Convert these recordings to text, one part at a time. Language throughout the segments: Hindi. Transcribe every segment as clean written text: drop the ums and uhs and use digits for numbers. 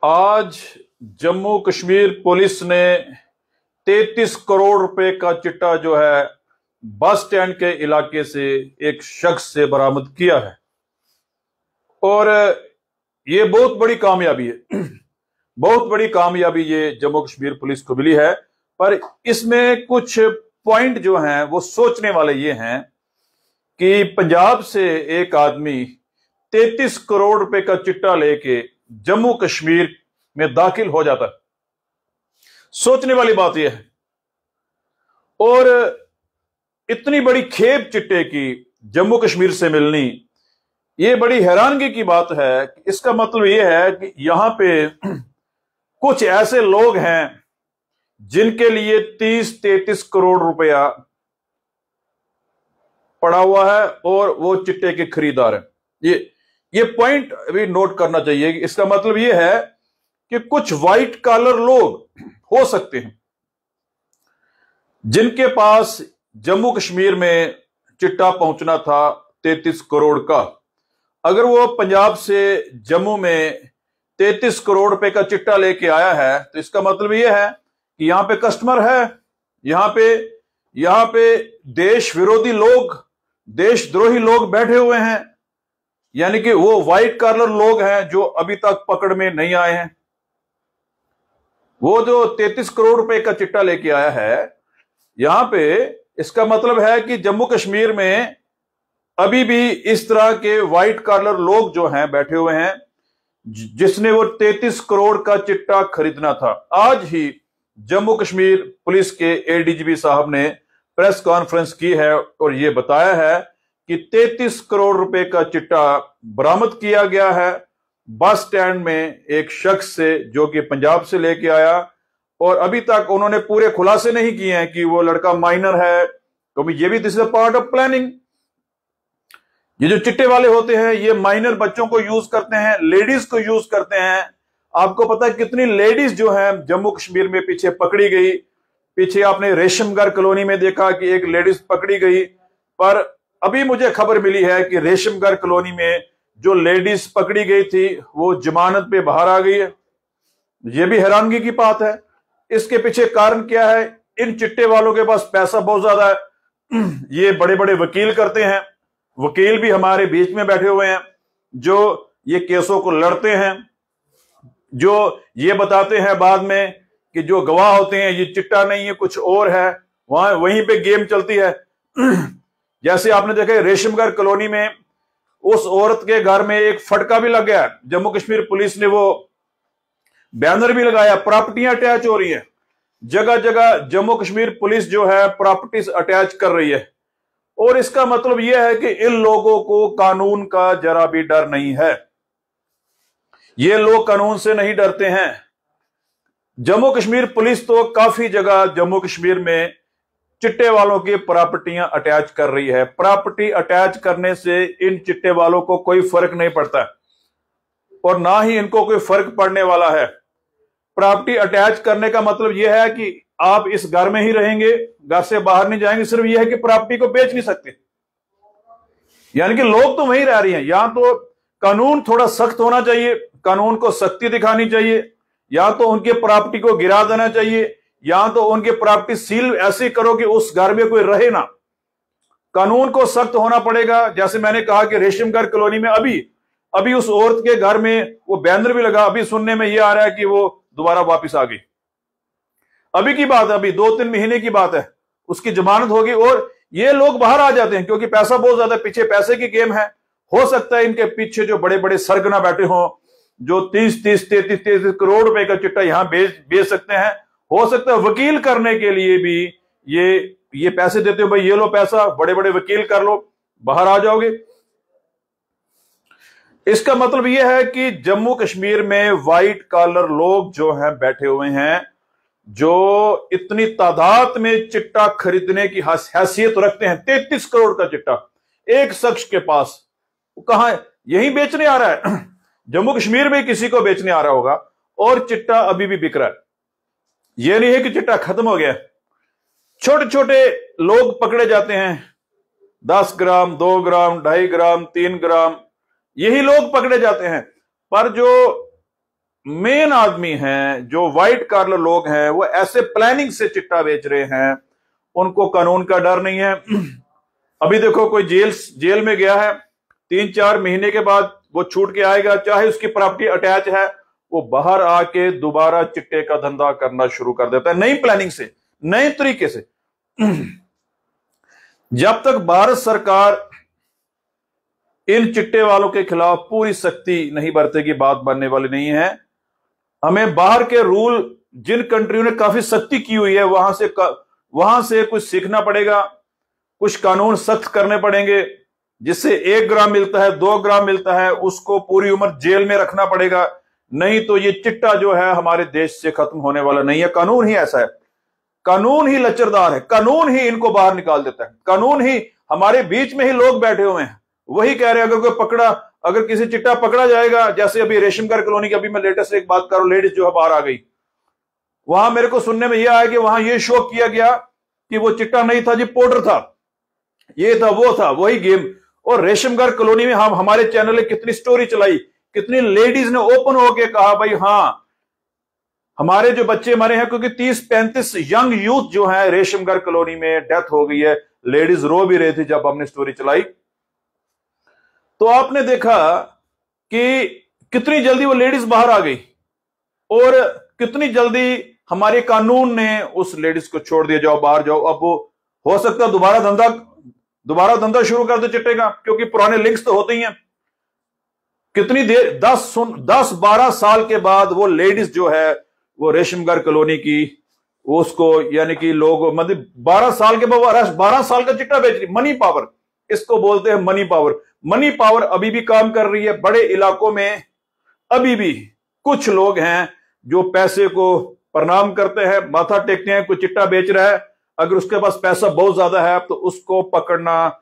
आज जम्मू कश्मीर पुलिस ने 33 करोड़ रुपए का चिट्टा जो है बस स्टैंड के इलाके से एक शख्स से बरामद किया है। और ये बहुत बड़ी कामयाबी है। बहुत बड़ी कामयाबी ये जम्मू कश्मीर पुलिस को मिली है। पर इसमें कुछ पॉइंट जो हैं वो सोचने वाले ये हैं कि पंजाब से एक आदमी 33 करोड़ रुपए का चिट्टा लेके जम्मू कश्मीर में दाखिल हो जाता है। सोचने वाली बात यह है। और इतनी बड़ी खेप चिट्टे की जम्मू कश्मीर से मिलनी ये बड़ी हैरानगी की बात है। इसका मतलब यह है कि यहां पे कुछ ऐसे लोग हैं जिनके लिए 30-33 करोड़ रुपया पड़ा हुआ है और वो चिट्टे के खरीदार हैं। ये पॉइंट भी नोट करना चाहिए कि इसका मतलब ये है कि कुछ व्हाइट कॉलर लोग हो सकते हैं जिनके पास जम्मू कश्मीर में चिट्टा पहुंचना था 33 करोड़ का। अगर वो पंजाब से जम्मू में 33 करोड़ रुपए का चिट्टा लेके आया है तो इसका मतलब ये है कि यहां पे कस्टमर है, यहां पे देश विरोधी लोग, देशद्रोही लोग बैठे हुए हैं। यानी कि वो व्हाइट कॉलर लोग हैं जो अभी तक पकड़ में नहीं आए हैं। वो जो 33 करोड़ रुपए का चिट्टा लेके आया है यहां पे, इसका मतलब है कि जम्मू कश्मीर में अभी भी इस तरह के व्हाइट कॉलर लोग जो हैं बैठे हुए हैं जिसने वो 33 करोड़ का चिट्टा खरीदना था। आज ही जम्मू कश्मीर पुलिस के एडीजीपी साहब ने प्रेस कॉन्फ्रेंस की है और ये बताया है कि 33 करोड़ रुपए का चिट्टा बरामद किया गया है बस स्टैंड में एक शख्स से जो कि पंजाब से लेके आया। और अभी तक उन्होंने पूरे खुलासे नहीं किए हैं कि वो लड़का माइनर है, क्योंकि ये भी this is part of planning. ये जो चिट्टे वाले होते हैं ये माइनर बच्चों को यूज करते हैं, लेडीज को यूज करते हैं। आपको पता है कितनी लेडीज जो है जम्मू कश्मीर में पीछे पकड़ी गई। पीछे आपने रेशमगर कॉलोनी में देखा कि एक लेडीज पकड़ी गई, पर अभी मुझे खबर मिली है कि रेशमगर कॉलोनी में जो लेडीज पकड़ी गई थी वो जमानत पे बाहर आ गई है। ये भी हैरानगी की बात है। इसके पीछे कारण क्या है? इन चिट्टे वालों के पास पैसा बहुत ज्यादा है। ये बड़े बड़े वकील करते हैं। वकील भी हमारे बीच में बैठे हुए हैं जो ये केसों को लड़ते हैं, जो ये बताते हैं बाद में कि जो गवाह होते हैं ये चिट्टा नहीं है कुछ और है, वहीं पे गेम चलती है। जैसे आपने देखा रेशमगर कॉलोनी में उस औरत के घर में एक फटका भी लग गया। जम्मू कश्मीर पुलिस ने वो बैनर भी लगाया, प्रॉपर्टियां अटैच हो रही है। जगह जगह जम्मू कश्मीर पुलिस जो है प्रॉपर्टीज अटैच कर रही है। और इसका मतलब यह है कि इन लोगों को कानून का जरा भी डर नहीं है। ये लोग कानून से नहीं डरते हैं। जम्मू कश्मीर पुलिस तो काफी जगह जम्मू कश्मीर में चिट्टे वालों की प्रॉपर्टियां अटैच कर रही है। प्रॉपर्टी अटैच करने से इन चिट्टे वालों को कोई फर्क नहीं पड़ता और ना ही इनको कोई फर्क पड़ने वाला है। प्रॉपर्टी अटैच करने का मतलब यह है कि आप इस घर में ही रहेंगे, घर से बाहर नहीं जाएंगे। सिर्फ यह है कि प्रॉपर्टी को बेच नहीं सकते। यानी कि लोग तो वहीं रह रही हैं। यहां तो कानून थोड़ा सख्त होना चाहिए, कानून को सख्ती दिखानी चाहिए। या तो उनके प्रॉपर्टी को गिरा देना चाहिए या तो उनके प्रॉपर्टी सील ऐसे करो कि उस घर में कोई रहे ना। कानून को सख्त होना पड़ेगा। जैसे मैंने कहा कि रेशमगर कॉलोनी में अभी उस औरत के घर में वो बैनर भी लगा। अभी सुनने में ये आ रहा है कि वो दोबारा वापस आ गई। अभी की बात है, अभी 2-3 महीने की बात है, उसकी जमानत होगी और ये लोग बाहर आ जाते हैं क्योंकि पैसा बहुत ज्यादा, पीछे पैसे की गेम है। हो सकता है इनके पीछे जो बड़े बड़े सरगना बैठे हों जो 30-33 करोड़ रुपए का चिट्टा यहां बेच सकते हैं। हो सकता है वकील करने के लिए भी ये पैसे देते हो, भाई ये लो पैसा, बड़े बड़े वकील कर लो, बाहर आ जाओगे। इसका मतलब यह है कि जम्मू कश्मीर में व्हाइट कॉलर लोग जो हैं बैठे हुए हैं जो इतनी तादाद में चिट्टा खरीदने की हैसियत रखते हैं। 33 करोड़ का चिट्टा एक शख्स के पास, कहां यहीं बेचने आ रहा है। जम्मू कश्मीर में किसी को बेचने आ रहा होगा और चिट्टा अभी भी बिक रहा है। यह नहीं है कि चिट्टा खत्म हो गया। छोटे छोटे लोग पकड़े जाते हैं, 10 ग्राम, 2 ग्राम, 2.5 ग्राम, 3 ग्राम, यही लोग पकड़े जाते हैं। पर जो मेन आदमी हैं, जो व्हाइट कॉलर लोग हैं, वो ऐसे प्लानिंग से चिट्टा बेच रहे हैं, उनको कानून का डर नहीं है। अभी देखो कोई जेल में गया है, 3-4 महीने के बाद वो छूट के आएगा, चाहे उसकी प्रॉपर्टी अटैच है, वो बाहर आके दोबारा चिट्टे का धंधा करना शुरू कर देता है, नई प्लानिंग से, नए तरीके से। जब तक भारत सरकार इन चिट्टे वालों के खिलाफ पूरी सख्ती नहीं बरतेगी, बात बनने वाली नहीं है। हमें बाहर के रूल, जिन कंट्रियों ने काफी सख्ती की हुई है, वहां से कुछ सीखना पड़ेगा, कुछ कानून सख्त करने पड़ेंगे। जिससे 1 ग्राम मिलता है, 2 ग्राम मिलता है, उसको पूरी उम्र जेल में रखना पड़ेगा। नहीं तो ये चिट्टा जो है हमारे देश से खत्म होने वाला नहीं है। कानून ही ऐसा है, कानून ही लचरदार है, कानून ही इनको बाहर निकाल देता है। कानून ही, हमारे बीच में ही लोग बैठे हुए हैं, वही कह रहे हैं अगर किसी चिट्टा पकड़ा जाएगा, जैसे अभी रेशमगर कॉलोनी की, अभी मैं लेटेस्ट एक बात कर रहा हूं, लेडीज जो है बाहर आ गई, वहां मेरे को सुनने में यह आया कि वहां यह शो किया गया कि वो चिट्टा नहीं था जी, पाउडर था, ये था, वो था, वही गेम। और रेशमगर कॉलोनी में हम, हमारे चैनल ने कितनी स्टोरी चलाई, कितनी लेडीज ने ओपन होके कहा भाई हाँ हमारे जो बच्चे मरे हैं, क्योंकि 30-35 यंग यूथ जो है रेशमगर कॉलोनी में डेथ हो गई है। लेडीज रो भी रही थी जब हमने स्टोरी चलाई। तो आपने देखा कि कितनी जल्दी वो लेडीज बाहर आ गई और कितनी जल्दी हमारे कानून ने उस लेडीज को छोड़ दिया, जाओ बाहर जाओ। अब वो हो सकता है दोबारा धंधा शुरू कर दे चिट्टे का, क्योंकि पुराने लिंक्स तो होते ही हैं। कितनी देर, 10-12 साल के बाद वो लेडीज जो है वो रेशमगर कॉलोनी की, उसको यानी कि लोग, मतलब 12 साल के बाद 12 साल का चिट्टा बेच रही। मनी पावर, इसको बोलते हैं मनी पावर। मनी पावर अभी भी काम कर रही है। बड़े इलाकों में अभी भी कुछ लोग हैं जो पैसे को प्रणाम करते हैं, माथा टेकते हैं। कोई चिट्टा बेच रहा है, अगर उसके पास पैसा बहुत ज्यादा है तो उसको पकड़ना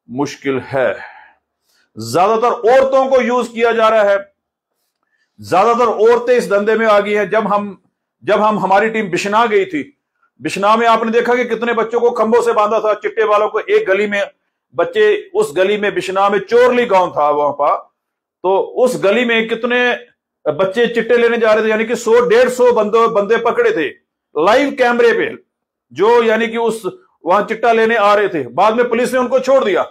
मुश्किल है। ज्यादातर औरतों को यूज किया जा रहा है, ज्यादातर औरतें इस धंधे में आ गई हैं। जब हम हमारी टीम बिश्नाह गई थी, बिश्नाह में आपने देखा कि कितने बच्चों को खंभों से बांधा था चिट्टे वालों को। एक गली में बच्चे, उस गली में, बिश्नाह में चोरली गांव था वहां पर, तो उस गली में कितने बच्चे चिट्टे लेने जा रहे थे, यानी कि 100-150 बंदे पकड़े थे लाइव कैमरे पे, जो यानी कि उस वहां चिट्टा लेने आ रहे थे। बाद में पुलिस ने उनको छोड़ दिया।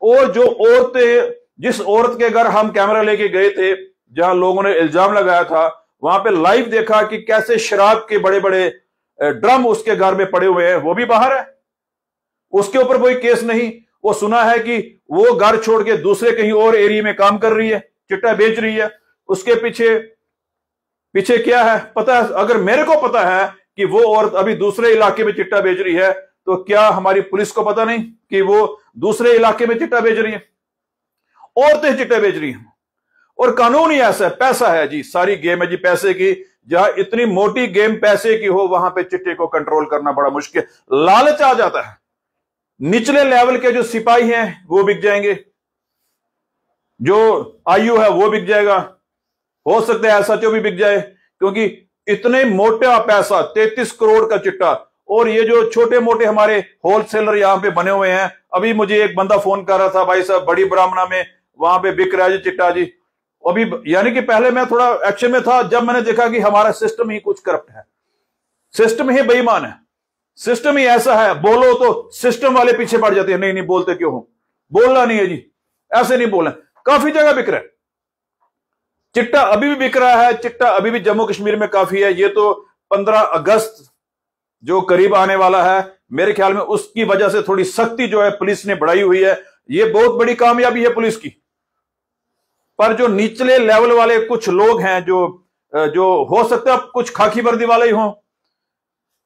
और जो औरतें, जिस औरत के घर हम कैमरा लेके गए थे, जहां लोगों ने इल्जाम लगाया था, वहां पे लाइव देखा कि कैसे शराब के बड़े बड़े ड्रम उसके घर में पड़े हुए हैं, वो भी बाहर है, उसके ऊपर कोई केस नहीं। वो सुना है कि वो घर छोड़ के दूसरे कहीं और एरिया में काम कर रही है, चिट्टा बेच रही है। उसके पीछे क्या है पता है? अगर मेरे को पता है कि वो औरत अभी दूसरे इलाके में चिट्टा बेच रही है, तो क्या हमारी पुलिस को पता नहीं कि वो दूसरे इलाके में चिट्टा बेच रही है? औरतें चिट्टा बेच रही हैं। और कानून ही ऐसा है, पैसा है जी, सारी गेम है जी पैसे की। जहां इतनी मोटी गेम पैसे की हो, वहां पे चिट्टे को कंट्रोल करना बड़ा मुश्किल। लालच आ जाता है, निचले लेवल के जो सिपाही हैं वो बिक जाएंगे, जो आयु है वो बिक जाएगा, हो सकता है एसएचओ भी बिक जाए, क्योंकि इतने मोटा पैसा, 33 करोड़ का चिट्टा। और ये जो छोटे मोटे हमारे होलसेलर यहां पे बने हुए हैं, अभी मुझे एक बंदा फोन कर रहा था, भाई साहब बड़ी ब्राह्मणा में वहां पे बिक रहा है जी चिट्टा जी। अभी यानी कि पहले मैं थोड़ा एक्शन में था, जब मैंने देखा कि हमारा सिस्टम ही कुछ करप्ट है, सिस्टम ही बेईमान है, सिस्टम ही ऐसा है, बोलो तो सिस्टम वाले पीछे पड़ जाते हैं। नहीं नहीं बोलते क्यों हो, बोलना नहीं है जी, ऐसे नहीं बोलना। काफी जगह बिक रहा है चिट्टा, अभी भी बिक रहा है चिट्टा, अभी भी जम्मू कश्मीर में काफी है। ये तो 15 अगस्त जो करीब आने वाला है, मेरे ख्याल में उसकी वजह से थोड़ी सख्ती जो है पुलिस ने बढ़ाई हुई है। ये बहुत बड़ी कामयाबी है पुलिस की। पर जो निचले लेवल वाले कुछ लोग हैं, जो हो सकता है कुछ खाकी वर्दी वाले ही हों,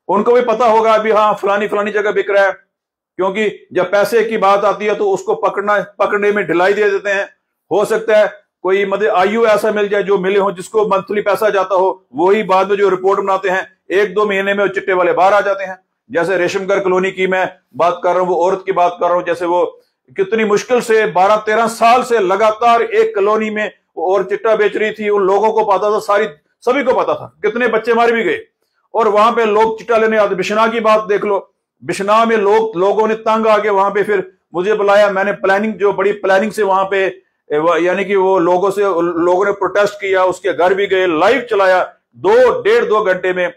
उनको भी पता होगा अभी हाँ फलानी जगह बिक रहा है, क्योंकि जब पैसे की बात आती है तो उसको पकड़ने में ढिलाई दे देते हैं। हो सकता है कोई मतलब आयु ऐसा मिल जाए जो मिले हो, जिसको मंथली पैसा जाता हो, वही बाद में जो रिपोर्ट बनाते हैं 1-2 महीने में चिट्टे वाले बाहर आ जाते हैं। जैसे रेशमगर कॉलोनी की मैं बात कर रहा हूं, वो औरत की बात कर रहा हूं, जैसे वो कितनी मुश्किल से 12-13 साल से लगातार एक कॉलोनी में और चिट्टा बेच रही थी। उन लोगों को पता था, सभी को पता था, कितने बच्चे मारे भी गए। और वहां पे लोग चिट्टा लेने आते। बिश्नाह की बात देख लो, बिश्नाह में लोगों ने तंग आके वहां पे फिर मुझे बुलाया, मैंने प्लानिंग, जो बड़ी प्लानिंग से वहां पे यानी कि वो लोगों ने प्रोटेस्ट किया, उसके घर भी गए, लाइव चलाया 2 घंटे में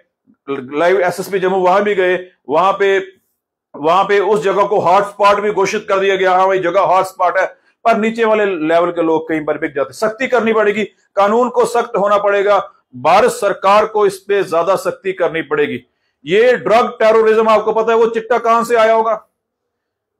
लाइव। एसएसपी जम्मू वहां भी गए, वहां पे उस जगह को हॉटस्पॉट भी घोषित कर दिया गया, हाँ भाई जगह हॉटस्पॉट है। पर नीचे वाले लेवल के लोग कहीं पर बिक जाते। सख्ती करनी पड़ेगी, कानून को सख्त होना पड़ेगा, भारत सरकार को इस पे ज्यादा सख्ती करनी पड़ेगी। ये ड्रग टेररिज्म, आपको पता है वो चिट्टा कहां से आया होगा?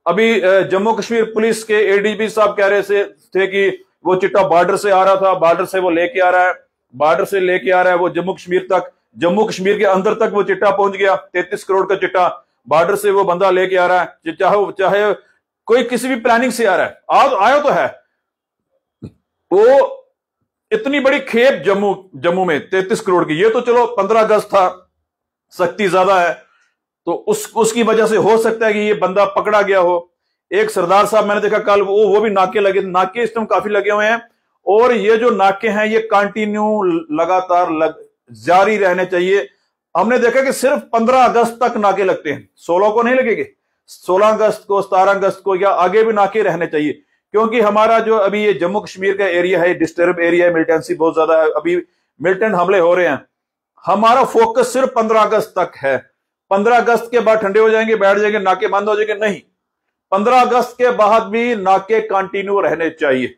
अभी जम्मू कश्मीर पुलिस के एडीजी साहब कह रहे थे कि वो चिट्टा बॉर्डर से आ रहा था, बॉर्डर से वो लेके आ रहा है, बॉर्डर से लेके आ रहा है वो जम्मू कश्मीर तक, जम्मू कश्मीर के अंदर तक वो चिट्टा पहुंच गया। 33 करोड़ का चिट्टा बॉर्डर से वो बंदा लेके आ रहा है, चाहे कोई किसी भी प्लानिंग से आ रहा है, आया तो है। वो इतनी बड़ी खेप जम्मू में 33 करोड़ की, ये तो चलो 15 अगस्त था, सख्ती ज्यादा है, तो उसकी वजह से हो सकता है कि ये बंदा पकड़ा गया हो। एक सरदार साहब मैंने देखा कल, वो भी नाके लगे, नाके इस टाइम काफी लगे हुए हैं, और ये जो नाके हैं ये कंटिन्यू लगातार जारी रहने चाहिए। हमने देखा कि सिर्फ 15 अगस्त तक नाके लगते हैं, 16 को नहीं लगेंगे, 16 अगस्त को, 17 अगस्त को या आगे भी नाके रहने चाहिए, क्योंकि हमारा जो अभी ये जम्मू कश्मीर का एरिया है, डिस्टर्ब एरिया है, मिलिटेंसी बहुत ज्यादा है, अभी मिलिटेंट हमले हो रहे हैं। हमारा फोकस सिर्फ 15 अगस्त तक है। 15 अगस्त के बाद ठंडे हो जाएंगे, बैठ जाएंगे, नाके बंद हो जाएंगे, नहीं, 15 अगस्त के बाद भी नाके कंटिन्यू रहने चाहिए।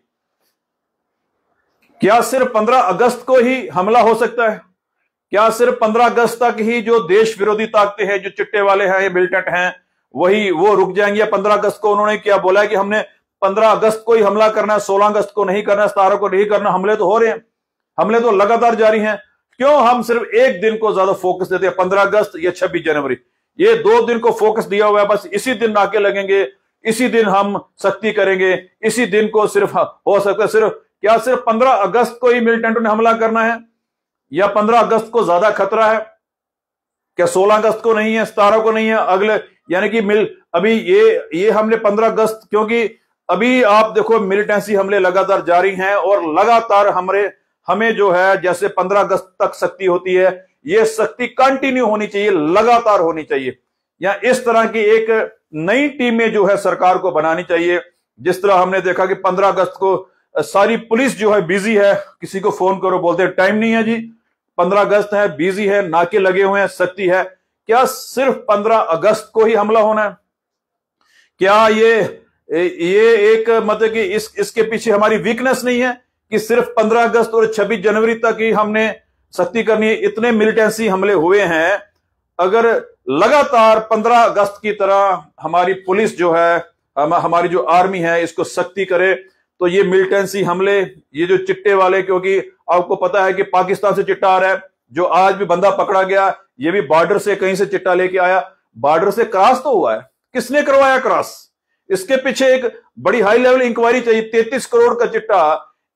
क्या सिर्फ 15 अगस्त को ही हमला हो सकता है? क्या सिर्फ 15 अगस्त तक ही जो देश विरोधी ताकतें हैं, जो चिट्टे वाले हैं, ये मिलिटेंट हैं, वो रुक जाएंगे? 15 अगस्त को उन्होंने क्या बोला है कि हमने 15 अगस्त को ही हमला करना है, 16 अगस्त को नहीं करना, 17 को नहीं करना? हमले तो हो रहे हैं, हमले तो लगातार जारी हैं। क्यों हम सिर्फ एक दिन को ज्यादा फोकस देते हैं, 15 अगस्त या 26 जनवरी? ये 2 दिन को फोकस दिया हुआ है, बस इसी दिन नाके लगेंगे, इसी दिन हम सख्ती करेंगे, इसी दिन को सिर्फ हो सकता है। क्या सिर्फ 15 अगस्त को ही मिलिटेंटों ने हमला करना है, या 15 अगस्त को ज्यादा खतरा है? क्या 16 अगस्त को नहीं है, 17 को नहीं है, अगले यानी कि अभी ये हमले 15 अगस्त, क्योंकि अभी आप देखो मिलिटेंसी हमले लगातार जारी हैं, और लगातार हमें जो है जैसे 15 अगस्त तक सख्ती होती है, ये सख्ती कंटिन्यू होनी चाहिए, लगातार होनी चाहिए। या इस तरह की एक नई टीमें जो है सरकार को बनानी चाहिए। जिस तरह हमने देखा कि 15 अगस्त को सारी पुलिस जो है बिजी है, किसी को फोन करो बोलते हैं टाइम नहीं है जी, 15 अगस्त है, बिजी है, नाके लगे हुए हैं, सख्ती है। क्या सिर्फ 15 अगस्त को ही हमला होना है? क्या ये एक मतलब कि इसके पीछे हमारी वीकनेस नहीं है कि सिर्फ 15 अगस्त और 26 जनवरी तक ही हमने सख्ती करनी है? इतने मिलिटेंसी हमले हुए हैं, अगर लगातार 15 अगस्त की तरह हमारी पुलिस जो है, हमारी जो आर्मी है, इसको सख्ती करे, तो ये मिलिटेंसी हमले, ये जो चिट्टे वाले, क्योंकि आपको पता है कि पाकिस्तान से चिट्टा आ रहा है, जो आज भी बंदा पकड़ा गया, ये भी बॉर्डर से कहीं से चिट्टा लेके आया, बॉर्डर से क्रॉस तो हुआ है, किसने करवाया क्रॉस? इसके पीछे एक बड़ी हाई लेवल इंक्वायरी चाहिए। 33 करोड़ का चिट्टा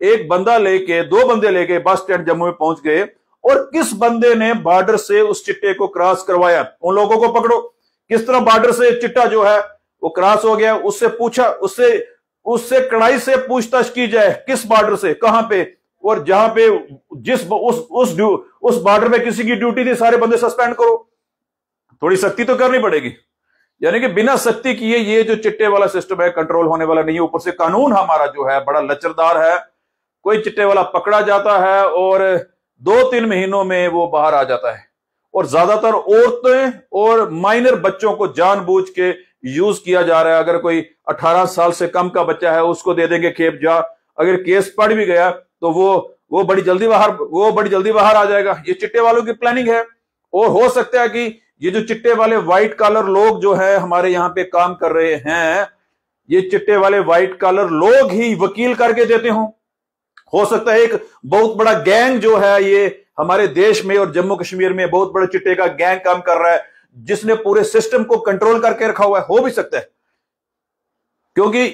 एक बंदा लेके, 2 बंदे लेके बस स्टैंड जम्मू में पहुंच गए, और किस बंदे ने बॉर्डर से उस चिट्टे को क्रॉस करवाया? उन लोगों को पकड़ो। किस तरह बॉर्डर से चिट्टा जो है वो क्रॉस हो गया, उससे पूछा, उससे कड़ाई से पूछताछ की जाए, किस बॉर्डर से, कहां पे, और जहां पे उस बॉर्डर में किसी की ड्यूटी थी, सारे बंदे सस्पेंड करो। थोड़ी सख्ती तो करनी पड़ेगी। यानी कि बिना सख्ती किए ये जो चिट्टे वाला सिस्टम है कंट्रोल होने वाला नहीं है। ऊपर से कानून हमारा जो है बड़ा लचरदार है, कोई चिट्टे वाला पकड़ा जाता है और 2-3 महीनों में वो बाहर आ जाता है, और ज्यादातर औरतें और माइनर बच्चों को जानबूझ के यूज किया जा रहा है। अगर कोई 18 साल से कम का बच्चा है उसको दे देंगे खेप जा, अगर केस पड़ भी गया तो वो बड़ी जल्दी बाहर आ जाएगा। ये चिट्टे वालों की प्लानिंग है। और हो सकता है कि ये जो चिट्टे वाले व्हाइट कॉलर लोग जो है हमारे यहाँ पे काम कर रहे हैं, ये चिट्टे वाले व्हाइट कॉलर लोग ही वकील करके देते हो सकता है एक बहुत बड़ा गैंग जो है ये हमारे देश में और जम्मू कश्मीर में बहुत बड़ा चिट्टे का गैंग काम कर रहा है, जिसने पूरे सिस्टम को कंट्रोल करके रखा हुआ है। हो भी सकता है, क्योंकि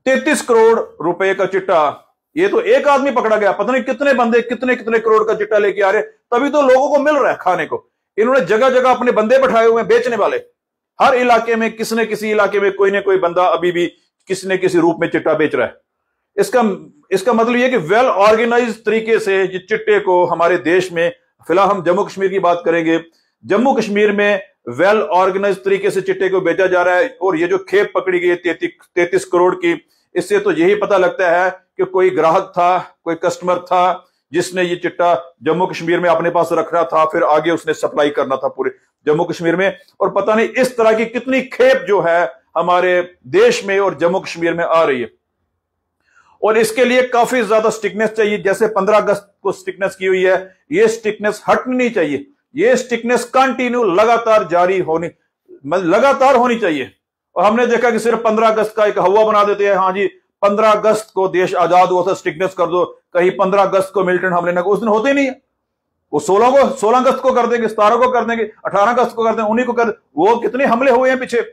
33 करोड़ रुपए का चिट्टा, ये तो एक आदमी पकड़ा गया, पता नहीं कितने बंदे कितने करोड़ का चिट्टा लेके आ रहे, तभी तो लोगों को मिल रहा है खाने को। इन्होंने जगह जगग अपने बंदे बैठाए हुए हैं बेचने वाले। हर इलाके में किसी न किसी इलाके में कोई ना कोई बंदा अभी भी किसी न किसी रूप में चिट्टा बेच रहा है। इसका मतलब यह कि वेल ऑर्गेनाइज तरीके से ये चिट्टे को हमारे देश में, फिलहाल हम जम्मू कश्मीर की बात करेंगे, जम्मू कश्मीर में वेल ऑर्गेनाइज तरीके से चिट्टे को बेचा जा रहा है। और ये जो खेप पकड़ी गई 33 करोड़ की, इससे तो यही पता लगता है कि कोई ग्राहक था, कोई कस्टमर था जिसने ये चिट्टा जम्मू कश्मीर में अपने पास रखना था, फिर आगे उसने सप्लाई करना था पूरे जम्मू कश्मीर में। और पता नहीं इस तरह की कितनी खेप जो है हमारे देश में और जम्मू कश्मीर में आ रही है। और इसके लिए काफी ज्यादा स्टिकनेस चाहिए, जैसे 15 अगस्त को स्टिकनेस की हुई है, ये स्टिकनेस हटनी नहीं चाहिए। ये स्टिकनेस कंटिन्यू लगातार जारी होनी, लगातार होनी चाहिए। और हमने देखा कि सिर्फ 15 अगस्त का एक हवा बना देते हैं, हाँ जी 15 अगस्त को देश आजाद हुआ था, स्टिकनेस कर दो। कहीं 15 अगस्त को मिलिटेंट हमले ना, उस दिन होते ही नहीं है। वो 16 अगस्त को कर देंगे, 17 को कर देंगे, 18 अगस्त को कर देंगे, उन्हीं को कर, वो कितने हमले हुए हैं पीछे।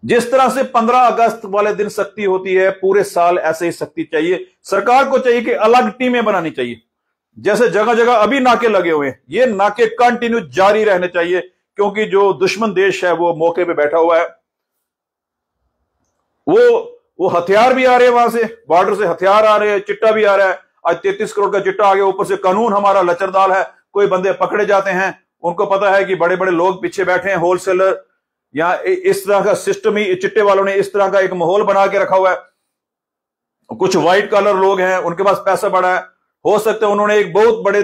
जिस तरह से 15 अगस्त वाले दिन सख्ती होती है, पूरे साल ऐसे ही सख्ती चाहिए। सरकार को चाहिए कि अलग टीमें बनानी चाहिए, जैसे जगह जगह अभी नाके लगे हुए हैं, ये नाके कंटिन्यू जारी रहने चाहिए, क्योंकि जो दुश्मन देश है वो मौके पे बैठा हुआ है। वो हथियार भी आ रहे हैं, वहां से बॉर्डर से हथियार आ रहे हैं, चिट्टा भी आ रहा है। आज 33 करोड़ का चिट्टा आ गया, ऊपर से कानून हमारा लचरदार है। कोई बंदे पकड़े जाते हैं, उनको पता है कि बड़े बड़े लोग पीछे बैठे हैं, होलसेलर, या इस तरह का सिस्टम ही चिट्टे वालों ने इस तरह का एक माहौल बना के रखा हुआ है। कुछ व्हाइट कॉलर लोग हैं, उनके पास पैसा बड़ा है, हो सकता है उन्होंने एक बहुत बड़े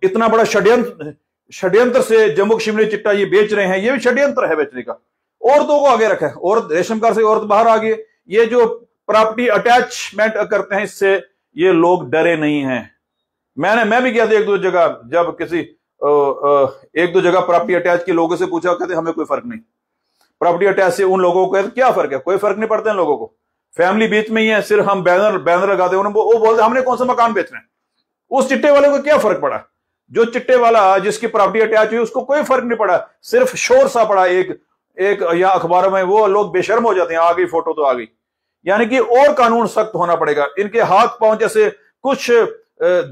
इतना बड़ा षड्यंत्र से जम्मू कश्मीर चिट्टा ये बेच रहे हैं, ये भी षड्यंत्र है बेचने का। औरतों को आगे रखा है, और रेशम कार्ड से औरत बाहर आ गई। ये जो प्रॉपर्टी अटैचमेंट करते हैं, इससे ये लोग डरे नहीं हैं। मैं भी गया था एक दो जगह, जब किसी एक दो जगह प्रॉपर्टी अटैच के लोगों से पूछा, कहते हमें कोई फर्क नहीं। प्रॉपर्टी अटैच से उन लोगों को क्या फर्क है, कोई फर्क नहीं पड़ता इन लोगों को, फैमिली बीच में ही है, सिर्फ हम बैनर लगाते हैं। वो बोलते हमने कौन सा मकान बेचना है। उस चिट्टे वाले को क्या फर्क पड़ा? जो चिट्टे वाला जिसकी प्रॉपर्टी अटैच हुई उसको कोई फर्क नहीं पड़ा, सिर्फ शोर सा पड़ा एक या अखबारों में, वो लोग बेशर्म हो जाते हैं, आ गई फोटो तो आ गई। यानी कि और कानून सख्त होना पड़ेगा। इनके हाथ पांव जैसे कुछ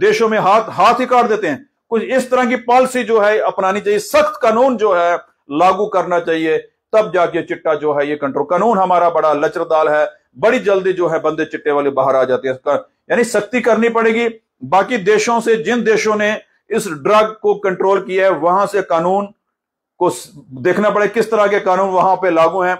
देशों में हाथ ही काट देते हैं, कुछ इस तरह की पॉलिसी जो है अपनानी चाहिए, सख्त कानून जो है लागू करना चाहिए, तब जाके चिट्टा जो है ये कंट्रोल। कानून हमारा बड़ा लचरदार है, बड़ी जल्दी जो है बंदे चिट्टे वाले बाहर आ जाते हैं। यानी सख्ती करनी पड़ेगी। बाकी देशों से, जिन देशों ने इस ड्रग को कंट्रोल किया है, वहां से कानून को देखना पड़े, किस तरह के कानून वहां पे लागू हैं,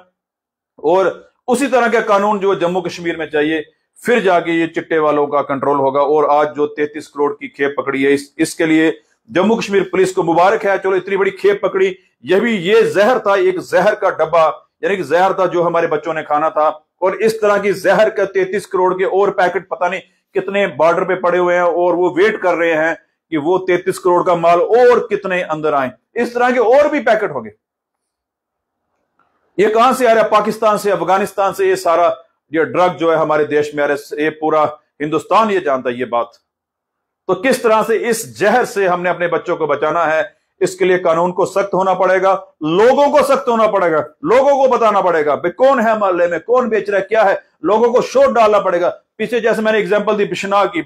और उसी तरह के कानून जो जम्मू कश्मीर में चाहिए, फिर जाके ये चिट्टे वालों का कंट्रोल होगा। और आज जो 33 करोड़ की खेप पकड़ी है, इसके लिए जम्मू कश्मीर पुलिस को मुबारक है। चलो इतनी बड़ी खेप पकड़ी, ये जहर था, एक जहर का डब्बा, यानी कि जहर था जो हमारे बच्चों ने खाना था। और इस तरह की जहर का 33 करोड़ के और पैकेट पता नहीं कितने बॉर्डर पे पड़े हुए हैं, और वो वेट कर रहे हैं कि वो 33 करोड़ का माल और कितने अंदर आए। इस तरह के और भी पैकेट होंगे। ये कहां से आ रहा है? पाकिस्तान से, अफगानिस्तान से। ये सारा ये ड्रग जो है हमारे देश में आ रहा है, ये पूरा हिंदुस्तान ये जानता है ये बात। तो किस तरह से इस जहर से हमने अपने बच्चों को बचाना है, इसके लिए कानून को सख्त होना पड़ेगा, लोगों को सख्त होना पड़ेगा, लोगों को बताना पड़ेगा भाई कौन है मोहल्ले में, कौन बेच रहा है, क्या है, लोगों को शोर डालना पड़ेगा। पीछे जैसे मैंने एग्जांपल दी बिश्नाह की,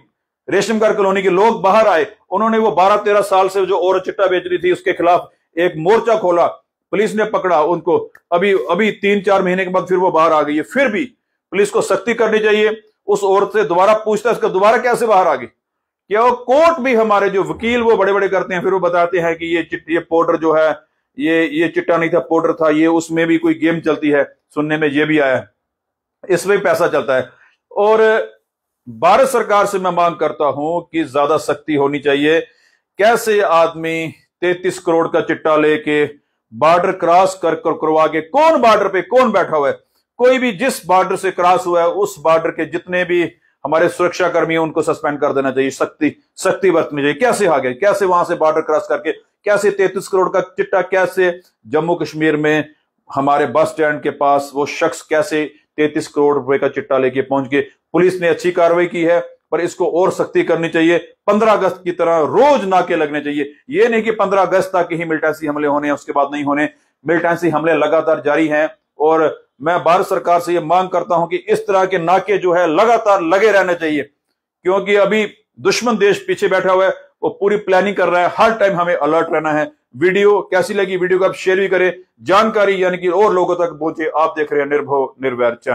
रेशमकार कॉलोनी के लोग बाहर आए, उन्होंने वो 12-13 साल से जो औरत चिट्टा बेच रही थी उसके खिलाफ एक मोर्चा खोला, पुलिस ने पकड़ा उनको। अभी 3-4 महीने के बाद फिर वो बाहर आ गई है। फिर भी पुलिस को सख्ती करनी चाहिए। उस औरत से दोबारा पूछता है इसका दोबारा कैसे बाहर आ गई। क्या वो कोर्ट भी, हमारे जो वकील वो बड़े बड़े करते हैं, फिर वो बताते हैं कि ये पाउडर जो है ये चिट्टा नहीं था, पाउडर था, ये उसमें भी कोई गेम चलती है। सुनने में ये भी आया, इसमें भी पैसा चलता है। और भारत सरकार से मैं मांग करता हूं कि ज्यादा सख्ती होनी चाहिए। कैसे आदमी 33 करोड़ का चिट्टा लेके बॉर्डर क्रॉस करवा के, कौन बॉर्डर पे कौन बैठा हुआ है, कोई भी जिस बॉर्डर से क्रॉस हुआ है उस बॉर्डर के जितने भी हमारे सुरक्षा कर्मी हैं उनको सस्पेंड कर देना चाहिए, सख्ती बरतनी चाहिए। कैसे आ गए, कैसे वहां से बॉर्डर क्रॉस करके, कैसे 33 करोड़ का चिट्टा, कैसे जम्मू कश्मीर में हमारे बस स्टैंड के पास वो शख्स कैसे 33 करोड़ रुपए का चिट्टा लेके पहुंच गए। पुलिस ने अच्छी कार्रवाई की है, पर इसको और सख्ती करनी चाहिए। 15 अगस्त की तरह रोज नाके लगने चाहिए। ये नहीं कि 15 अगस्त तक ही मिलिटेंसी हमले होने हैं, उसके बाद नहीं होने। मिलिटेंसी हमले लगातार जारी हैं, और मैं भारत सरकार से ये मांग करता हूं कि इस तरह के नाके जो है लगातार लगे रहने चाहिए, क्योंकि अभी दुश्मन देश पीछे बैठा हुआ है, वो पूरी प्लानिंग कर रहा है। हर टाइम हमें अलर्ट रहना है। वीडियो कैसी लगी, वीडियो को आप शेयर भी करें, जानकारी यानी कि और लोगों तक पहुंचे। आप देख रहे हैं निर्भय निर्वैर चैनल।